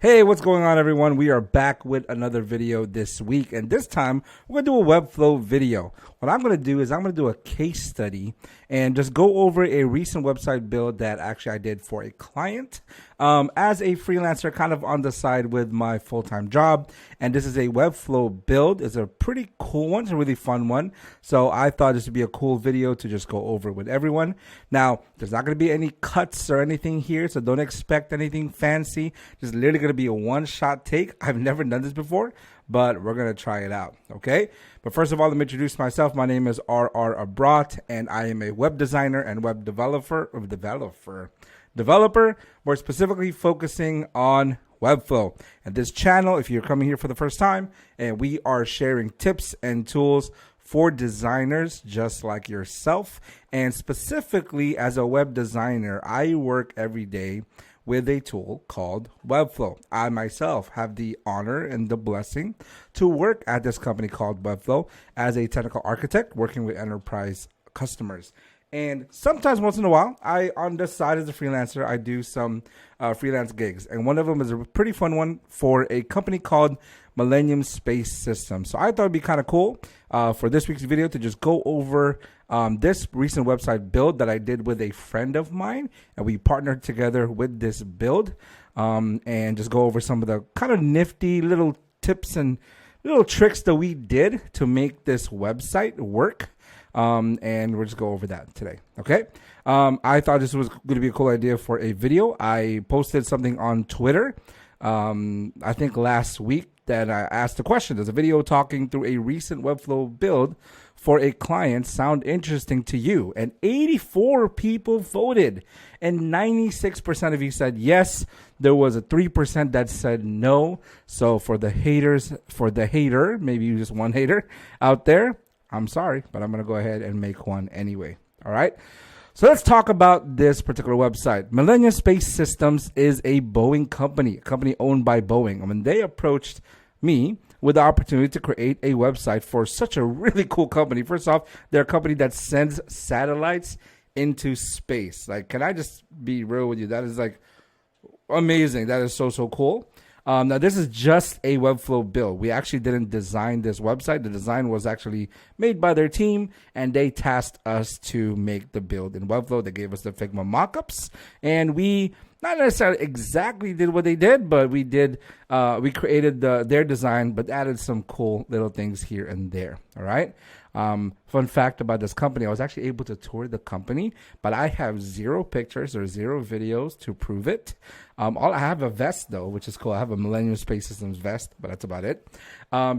Hey, what's going on, everyone? We are back with another video this week, and this time we're going to do a Webflow video. What I'm going to do is I'm going to do a case study and just go over a recent website build that actually I did for a client as a freelancer, kind of on the side with my full-time job. And this is a Webflow build. It's a pretty cool one. It's a really fun one. So I thought this would be a cool video to just go over with everyone. Now, there's not going to be any cuts or anything here, so don't expect anything fancy. Just literally going to be a one-shot take. I've never done this before, but we're going to try it out, okay? But first of all, let me introduce myself. My name is R.R. Abrat, and I am a web designer and web developer. We're specifically focusing on Webflow. And this channel, if you're coming here for the first time, and we are sharing tips and tools for designers just like yourself. And specifically as a web designer, I work every day with a tool called Webflow. I myself have the honor and the blessing to work at this company called Webflow as a technical architect working with enterprise customers. And sometimes, once in a while, on the side as a freelancer, I do some freelance gigs. And one of them is a pretty fun one for a company called Millennium Space Systems. So I thought it'd be kind of cool for this week's video to just go over this recent website build that I did with a friend of mine. And we partnered together with this build and just go over some of the kind of nifty little tips and little tricks that we did to make this website work. And we'll just go over that today. Okay. I thought this was going to be a cool idea for a video. I posted something on Twitter, I think last week, that I asked the question, does a video talking through a recent Webflow build for a client sound interesting to you? And 84 people voted, and 96% of you said yes. There was a 3% that said no. So for the haters, maybe you just one hater out there, I'm sorry, but I'm going to go ahead and make one anyway. All right. So let's talk about this particular website. Millennium Space Systems is a Boeing company, a company owned by Boeing. I mean, they approached me with the opportunity to create a website for such a really cool company. First off, they're a company that sends satellites into space. Like, can I just be real with you? That is like amazing. That is so cool. Now, this is just a Webflow build. We actually didn't design this website. The design was actually made by their team, and they tasked us to make the build in Webflow. They gave us the Figma mockups, and we not necessarily exactly did what they did, but we did. We created their design, but added some cool little things here and there. All right. Fun fact about this company, I was actually able to tour the company, but I have 0 pictures or 0 videos to prove it. I have a vest though, which is cool. I have a Millennium Space Systems vest, but that's about it.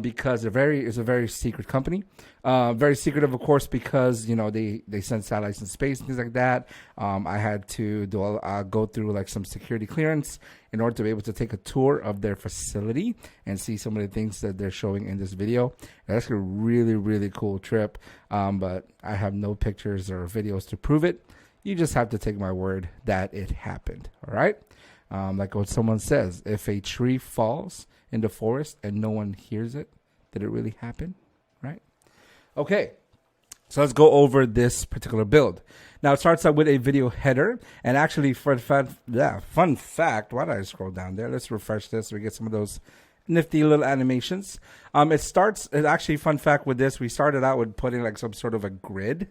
Because it's a very secret company. Very secretive, of course, because they send satellites in space and things like that. I had to go through like some security clearance in order to be able to take a tour of their facility and see some of the things that they're showing in this video. That's a really cool trip. But I have no pictures or videos to prove it. You just have to take my word that it happened. All right. Like what someone says, if a tree falls in the forest and no one hears it, did it really happen? Right. Okay. So let's go over this particular build. Now, it starts out with a video header. And actually, fun fact, why did I scroll down there? Let's refresh this so we get some of those nifty little animations. Actually, fun fact with this, we started out with putting like some sort of a grid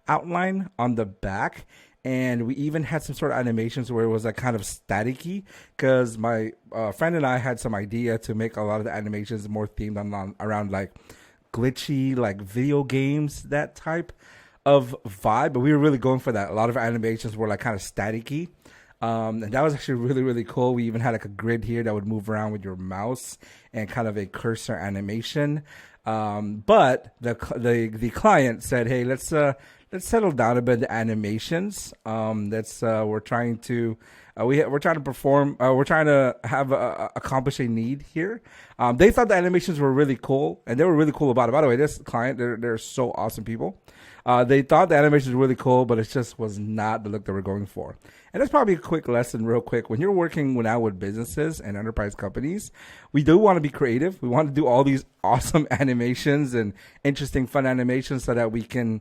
outline on the back. And we even had some sort of animations where it was like kind of staticky, because my friend and I had some idea to make a lot of the animations more themed around like glitchy, like video games, that type of vibe. But we were really going for that. A lot of our animations were like kind of staticky. And that was actually really cool. We even had like a grid here that would move around with your mouse and kind of a cursor animation. But the client said, hey, let's settle down a bit the animations. We're trying to accomplish a need here. They thought the animations were really cool, and they were really cool about it. By the way, this client, they're so awesome people. They thought the animations were really cool, but it just was not the look that we're going for. And that's probably a quick lesson real quick. When you're working now with businesses and enterprise companies, we do want to be creative. We want to do all these awesome animations and interesting, fun animations so that we can,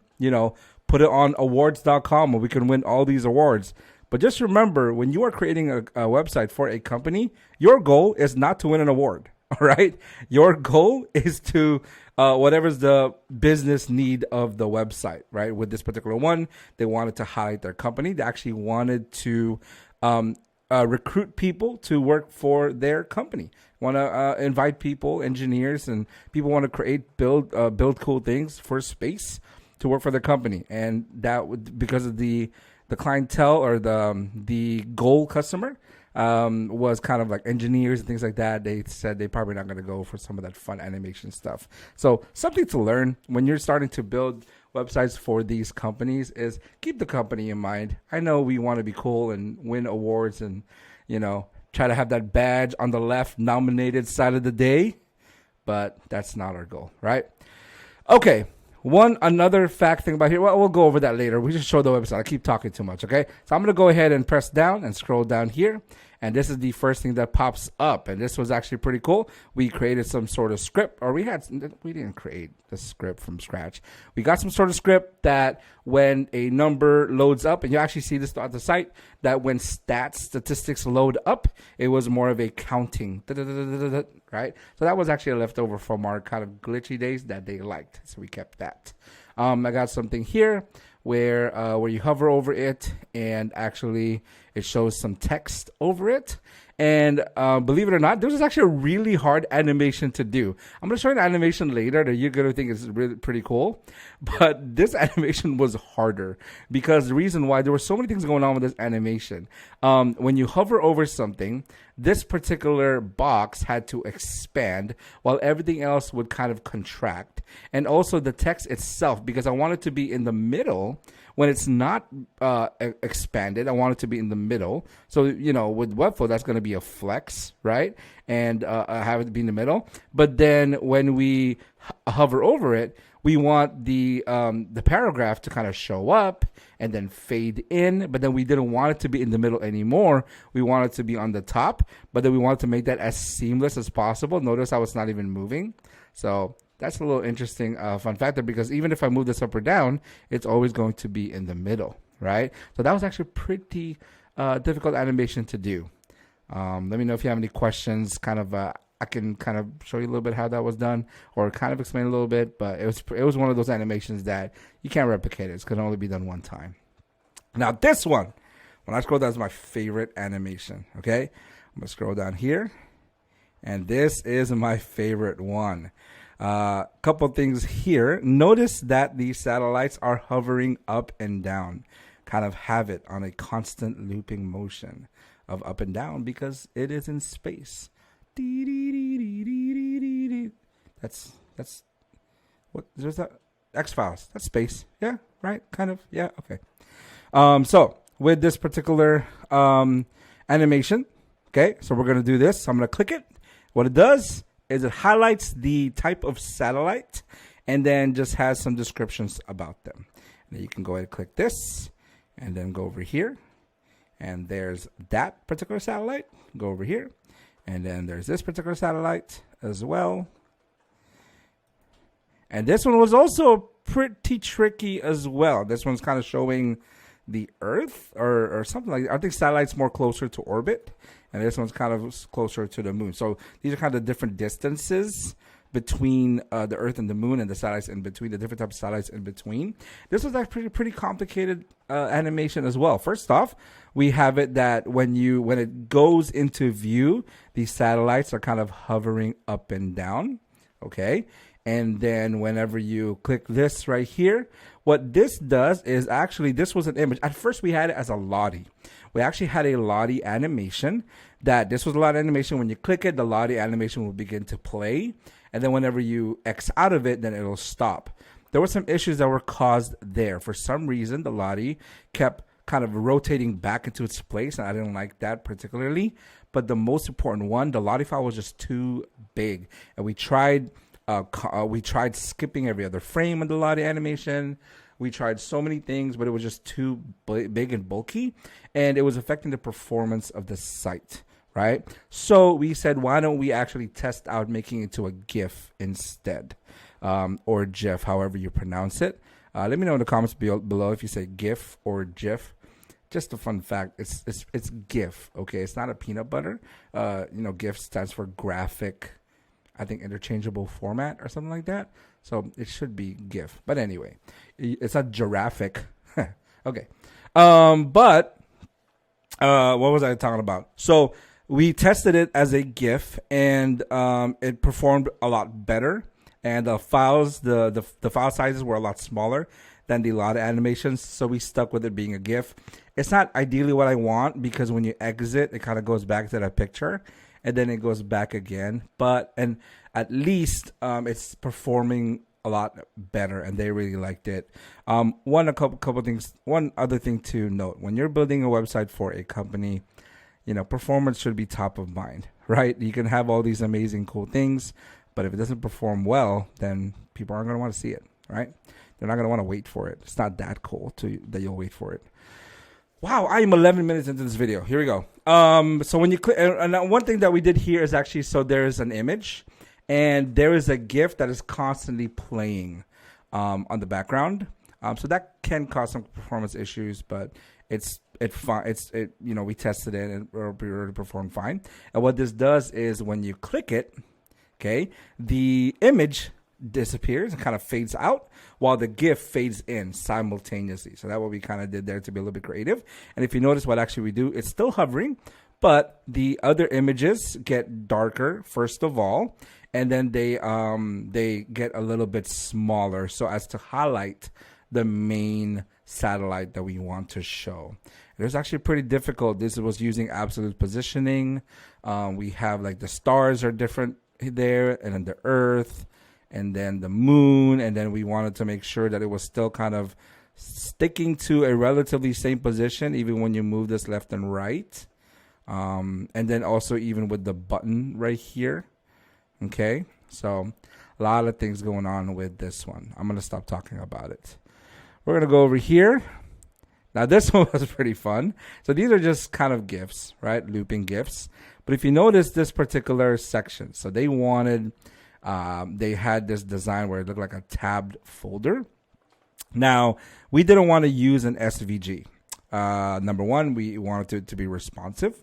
put it on awards.com where we can win all these awards. But just remember, when you are creating a website for a company, your goal is not to win an award. All right. Your goal is to whatever's the business need of the website, right? With this particular one, they wanted to highlight their company. They actually wanted to recruit people to work for their company. Want to invite people, engineers, and people want to build cool things for space to work for their company. And that would, because of the clientele or the goal customer was kind of like engineers and things like that. They said they're probably not going to go for some of that fun animation stuff. So something to learn when you're starting to build websites for these companies is keep the company in mind. I know we want to be cool and win awards and, try to have that badge on the left nominated side of the day, but that's not our goal, right? Okay. Another fact thing about here. Well, we'll go over that later. We just show the website. I keep talking too much. Okay. So I'm going to go ahead and press down and scroll down here. And this is the first thing that pops up. And this was actually pretty cool. We created some sort of script, or we didn't create the script from scratch. We got some sort of script that when a number loads up, and you actually see this throughout the site, that when statistics load up, it was more of a counting, right? So that was actually a leftover from our kind of glitchy days that they liked. So we kept that. I got something here where you hover over it and actually it shows some text over it. And believe it or not, this is actually a really hard animation to do. I'm going to show you an animation later that you're going to think is really pretty cool. But this animation was harder because the reason why there were so many things going on with this animation. When you hover over something, this particular box had to expand while everything else would kind of contract. And also the text itself, because I want it to be in the middle. When it's not expanded, I want it to be in the middle. So, with Webflow, that's going to be a flex, right? And have it be in the middle. But then when we hover over it, we want the paragraph to kind of show up and then fade in. But then we didn't want it to be in the middle anymore. We want it to be on the top. But then we wanted to make that as seamless as possible. Notice how it's not even moving. So that's a little interesting fun factor, because even if I move this up or down, it's always going to be in the middle, right? So that was actually pretty difficult animation to do. Let me know if you have any questions. I can kind of show you a little bit how that was done, or kind of explain a little bit. But it was one of those animations that you can't replicate. It can only be done one time. Now this one, when I scroll down, is my favorite animation. Okay, I'm gonna scroll down here, and this is my favorite one. Couple things here. Notice that these satellites are hovering up and down, kind of have it on a constant looping motion of up and down because it is in space. That's what there's that X-Files. That's space. Yeah, right. Kind of. Yeah. Okay. So with this particular animation, okay. So we're gonna do this. I'm gonna click it. What it does is it highlights the type of satellite and then just has some descriptions about them. And then you can go ahead and click this and then go over here. And there's that particular satellite. Go over here. And then there's this particular satellite as well. And this one was also pretty tricky as well. This one's kind of showing the Earth or something like that. I think satellite's more closer to orbit, and this one's kind of closer to the moon. So these are kind of different distances between the Earth and the moon, and the satellites in between, the different types of satellites in between. This was actually pretty complicated animation as well. First off, we have it that when it goes into view, these satellites are kind of hovering up and down. Okay. And then whenever you click this right here, what this does is actually, this was an image. At first we had it as a Lottie. We actually had a Lottie animation that this was a Lottie animation. When you click it, the Lottie animation will begin to play. And then whenever you X out of it, then it'll stop. There were some issues that were caused there. For some reason, the Lottie kept kind of rotating back into its place, and I didn't like that particularly. But the most important one, the Lottie file was just too big. And we tried skipping every other frame of the Lottie animation. We tried so many things, but it was just too big and bulky, and it was affecting the performance of the site, right? So we said, why don't we actually test out making it to a GIF instead, or GIF, however you pronounce it. Let me know in the comments below if you say GIF or GIF. just a fun fact, it's GIF, okay? It's not a peanut butter. GIF stands for graphic, I think, interchangeable format or something like that. So it should be GIF. But anyway, it's not giraffic. Okay. But what was I talking about? So we tested it as a GIF, and it performed a lot better. And the files, the file sizes were a lot smaller than the lot of animations. So we stuck with it being a GIF. It's not ideally what I want, because when you exit, it kind of goes back to that picture, and then it goes back again. And at least it's performing a lot better, and they really liked it. Couple things. One other thing to note: when you're building a website for a company, performance should be top of mind, right? You can have all these amazing, cool things, but if it doesn't perform well, then people aren't going to want to see it, right? They're not going to want to wait for it. It's not that cool that you'll wait for it. Wow, I am 11 minutes into this video. Here we go. So when you click, and one thing that we did here is actually, so there is an image, and there is a GIF that is constantly playing on the background. So that can cause some performance issues, but we tested it and it already performed fine. And what this does is when you click it, okay, the image disappears and kind of fades out while the GIF fades in simultaneously. So that's what we kind of did there to be a little bit creative. And if you notice what actually we do, it's still hovering, but the other images get darker first of all, and then they get a little bit smaller so as to highlight the main satellite that we want to show. It was actually pretty difficult. This was using absolute positioning. We have like the stars are different there, and then the Earth, and then the moon, and then we wanted to make sure that it was still kind of sticking to a relatively same position even when you move this left and right. And then also even with the button right here. Okay, so a lot of things going on with this one. I'm going to stop talking about it. We're going to go over here. Now this one was pretty fun. So these are just kind of GIFs, right? Looping GIFs. But if you notice this particular section, so they had this design where it looked like a tabbed folder. Now, we didn't want to use an SVG. Number one, we wanted it to be responsive.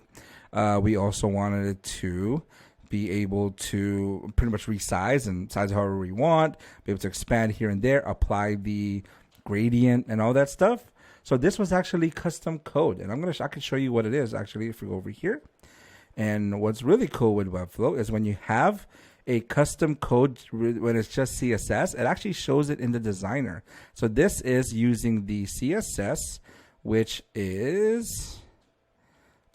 We also wanted it to be able to pretty much resize and size however we want, be able to expand here and there, apply the gradient and all that stuff. So this was actually custom code, and I can show you what it is actually if we go over here. And what's really cool with Webflow is when you have a custom code, when it's just CSS, it actually shows it in the designer. So this is using the CSS, which is,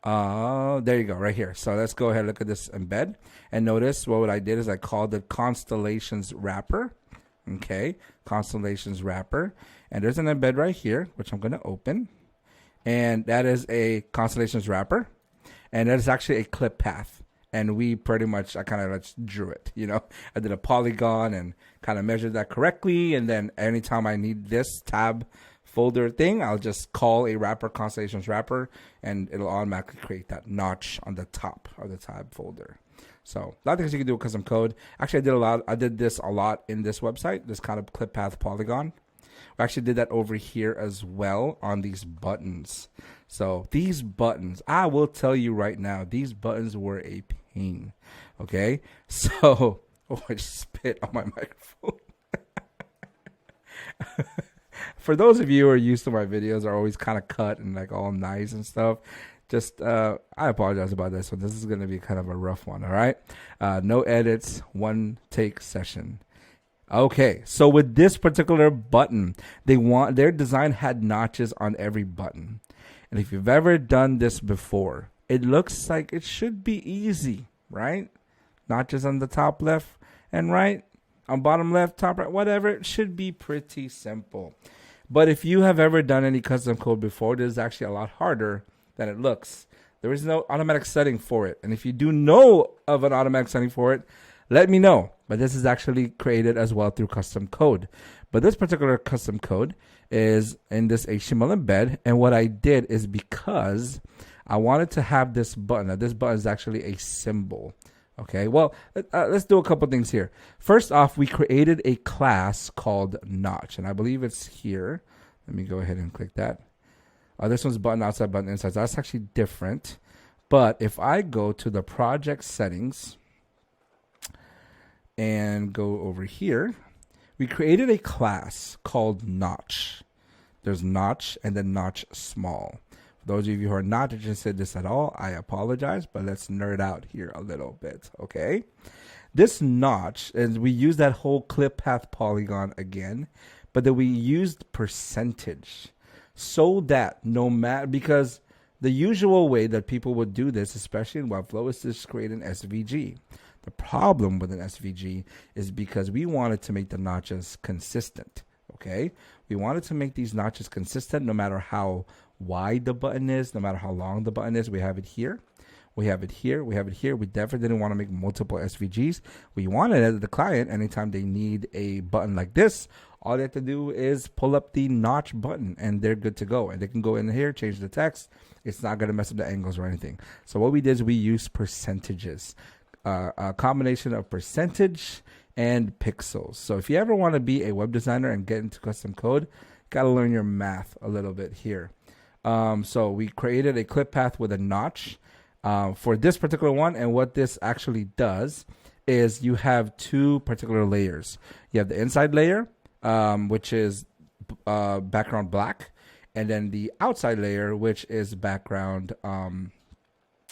there you go, right here. So let's go ahead and look at this embed. And notice what I did is I called it Constellations Wrapper. Okay, Constellations Wrapper. And there's an embed right here, which I'm going to open. And that is a Constellations Wrapper. And that is actually a clip path. And we pretty much, I kind of just drew it, I did a polygon and kind of measured that correctly. And then anytime I need this tab folder thing, I'll just call a wrapper, Constellations Wrapper, and it'll automatically create that notch on the top of the tab folder. So a lot of things you can do with custom code. Actually, I did this a lot in this website, this kind of clip path polygon. We actually did that over here as well on these buttons. So these buttons, I will tell you right now, these buttons were a pain. Okay, so I just spit on my microphone. For those of you who are used to my videos, are always kind of cut and like all nice and stuff. Just I apologize about this one. This is going to be kind of a rough one. All right, no edits, one take session. Okay, so with this particular button, their design had notches on every button. And if you've ever done this before, it looks like it should be easy, right? Notches on the top left and right, on bottom left, top right, whatever. It should be pretty simple. But if you have ever done any custom code before, it is actually a lot harder than it looks. There is no automatic setting for it. And if you do know of an automatic setting for it, let me know. But this is actually created as well through custom code. But this particular custom code is in this HTML embed. And what I did is because I wanted to have this button. Now, this button is actually a symbol. Okay, well, let's do a couple things here. First off, we created a class called Notch. And I believe it's here. Let me go ahead and click that. This one's button outside, button inside. So that's actually different. But if I go to the project settings and go over here, we created a class called Notch. There's Notch and then Notch Small. For those of you who are not interested in this at all, I apologize, but let's nerd out here a little bit, okay? This Notch, and we use that whole clip path polygon again, but then we used percentage so that no matter, because the usual way that people would do this, especially in Webflow, is to just create an SVG. The problem with an SVG is because we wanted to make the notches consistent, okay? We wanted to make these notches consistent no matter how wide the button is, no matter how long the button is. We have it here. We have it here. We have it here. We definitely didn't want to make multiple SVGs. We wanted at the client, anytime they need a button like this, all they have to do is pull up the notch button and they're good to go. And they can go in here, change the text. It's not going to mess up the angles or anything. So what we did is we used percentages. A combination of percentage and pixels. So if you ever want to be a web designer and get into custom code, you got to learn your math a little bit here. So we created a clip path with a notch for this particular one. And what this actually does is you have two particular layers. You have the inside layer, which is background black, and then the outside layer, which is background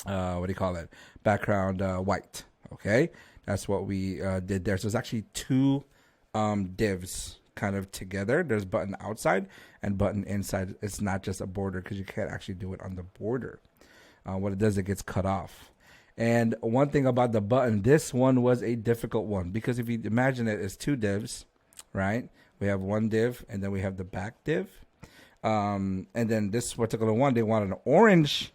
what do you call it? Background white. Okay, that's what we did there. So it's actually two divs kind of together. There's button outside and button inside. It's not just a border because you can't actually do it on the border. What it does, it gets cut off. And one thing about the button, this one was a difficult one because if you imagine it as two divs, right? We have one div and then we have the back div. And then this particular one, they wanted an orange.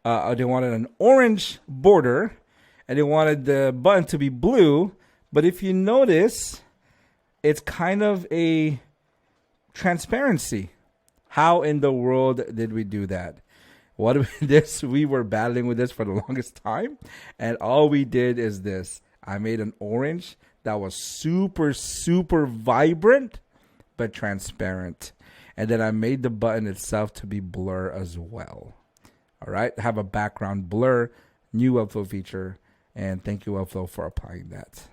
They wanted an orange border, and they wanted the button to be blue. But if you notice, it's kind of a transparency. How in the world did we do that? We were battling with this for the longest time, and all we did is this. I made an orange that was super, super vibrant, but transparent. And then I made the button itself to be blur as well. All right, have a background blur, new Webflow feature, and thank you Webflow for applying that.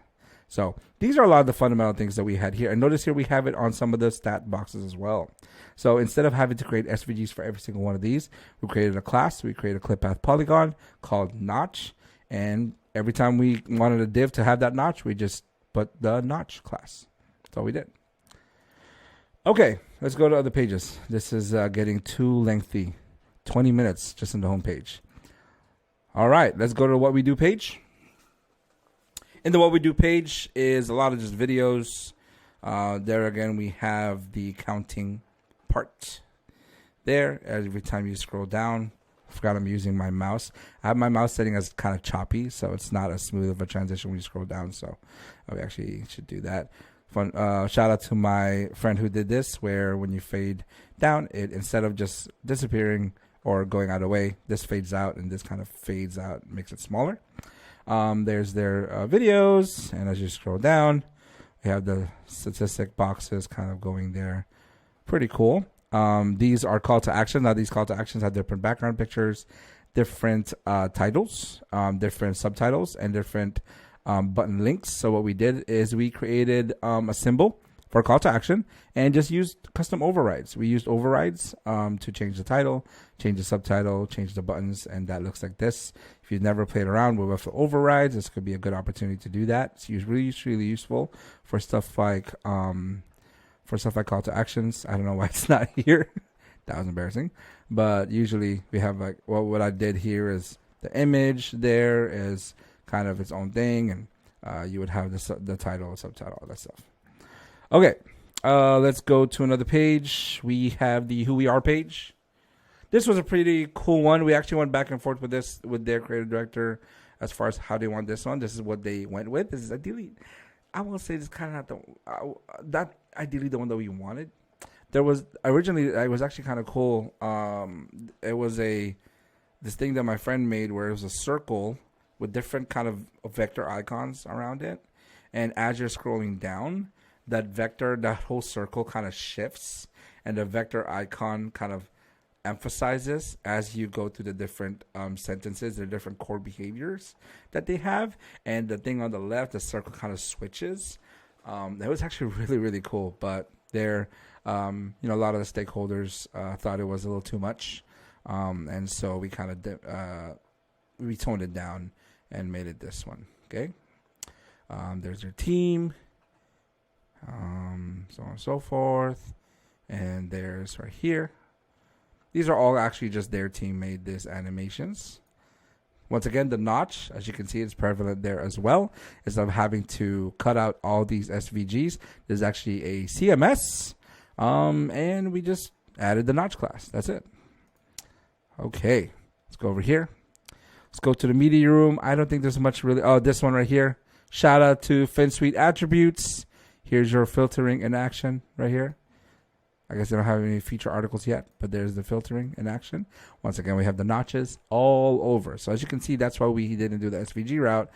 So these are a lot of the fundamental things that we had here. And notice here we have it on some of the stat boxes as well. So instead of having to create SVGs for every single one of these, we created a class, we created a clip path polygon called Notch. And every time we wanted a div to have that notch, we just put the Notch class. That's all we did. Okay, let's go to other pages. This is getting too lengthy. 20 minutes just in the home page. All right, let's go to the What We Do page. In the What We Do page is a lot of just videos. There again, we have the counting part there. Every time you scroll down, I forgot I'm using my mouse. I have my mouse setting as kind of choppy, so it's not as smooth of a transition when you scroll down. So we actually should do that. Fun. Shout out to my friend who did this, where when you fade down, it instead of just disappearing or going out of the way, this fades out and this kind of fades out, makes it smaller. There's their videos, and as you scroll down, we have the statistic boxes kind of going there. Pretty cool. These are call to action. Now these call to actions have different background pictures, different titles, different subtitles, and different button links. So what we did is we created a symbol for call to action and just used custom overrides. We used overrides to change the title, change the subtitle, change the buttons, and that looks like this. If you've never played around with Webflow overrides, this could be a good opportunity to do that. It's really useful for stuff like call to actions. I don't know why it's not here. That was embarrassing. But usually we have like, well, what I did here is the image there is kind of its own thing, and you would have the title, subtitle, all that stuff. Okay, let's go to another page. We have the Who We Are page. This was a pretty cool one. We actually went back and forth with this with their creative director as far as how they want this one. This is what they went with. This is ideally, I will say, this kind of not ideally the one that we wanted. There was originally, it was actually kind of cool. It was this thing that my friend made where it was a circle with different kind of vector icons around it, and as you're scrolling down, that vector, that whole circle kind of shifts, and the vector icon kind of emphasizes as you go through the different sentences, the different core behaviors that they have. And the thing on the left, the circle kind of switches. That was actually really, really cool. But there, a lot of the stakeholders thought it was a little too much. And so we kind of we toned it down and made it this one. Okay. There's their team, so on and so forth. And there's right here. These are all actually just their team made this animations. Once again, the notch, as you can see, is prevalent there as well. Instead of having to cut out all these SVGs, there's actually a CMS. And we just added the notch class. That's it. Okay, let's go over here. Let's go to the media room. I don't think there's much really. Oh, this one right here. Shout out to FinSuite Attributes. Here's your filtering in action right here. I guess they don't have any feature articles yet, but there's the filtering in action. Once again, we have the notches all over. So as you can see, that's why we didn't do the SVG route.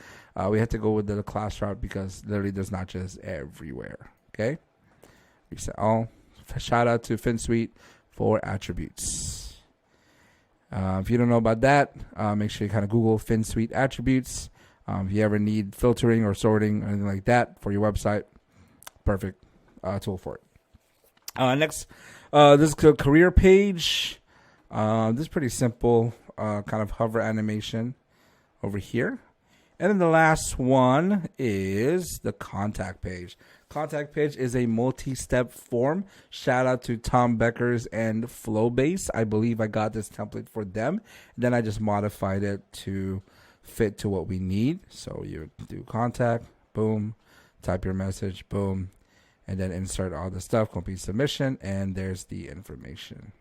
We had to go with the class route because literally there's notches everywhere. Okay. Reset all. Shout out to FinSuite for Attributes. If you don't know about that, make sure you kind of Google FinSuite Attributes. If you ever need filtering or sorting or anything like that for your website, perfect tool for it. Next, this is a career page. This is pretty simple, kind of hover animation over here. And then the last one is the contact page. Contact page is a multi-step form. Shout out to Tom Beckers and Flowbase. I believe I got this template for them. Then I just modified it to fit to what we need. So you do contact, boom, type your message, boom. And then insert all the stuff, complete submission, and there's the information.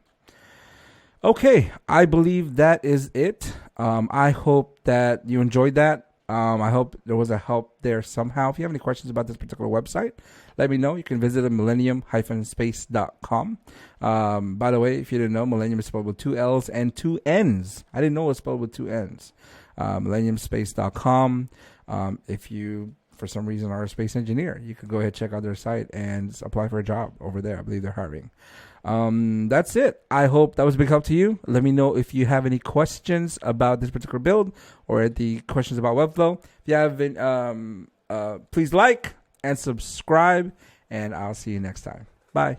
Okay, I believe that is it. I hope that you enjoyed that. I hope there was a help there somehow. If you have any questions about this particular website, let me know. You can visit millennium-space.com. By the way, if you didn't know, Millennium is spelled with 2 L's and 2 N's. I didn't know it was spelled with 2 N's. Millennium-space.com. If you for some reason are a space engineer, you could go ahead and check out their site and apply for a job over there. I believe they're hiring. That's it. I hope that was a big help to you. Let me know if you have any questions about this particular build or the questions about Webflow. If you have, please like and subscribe, and I'll see you next time. Bye.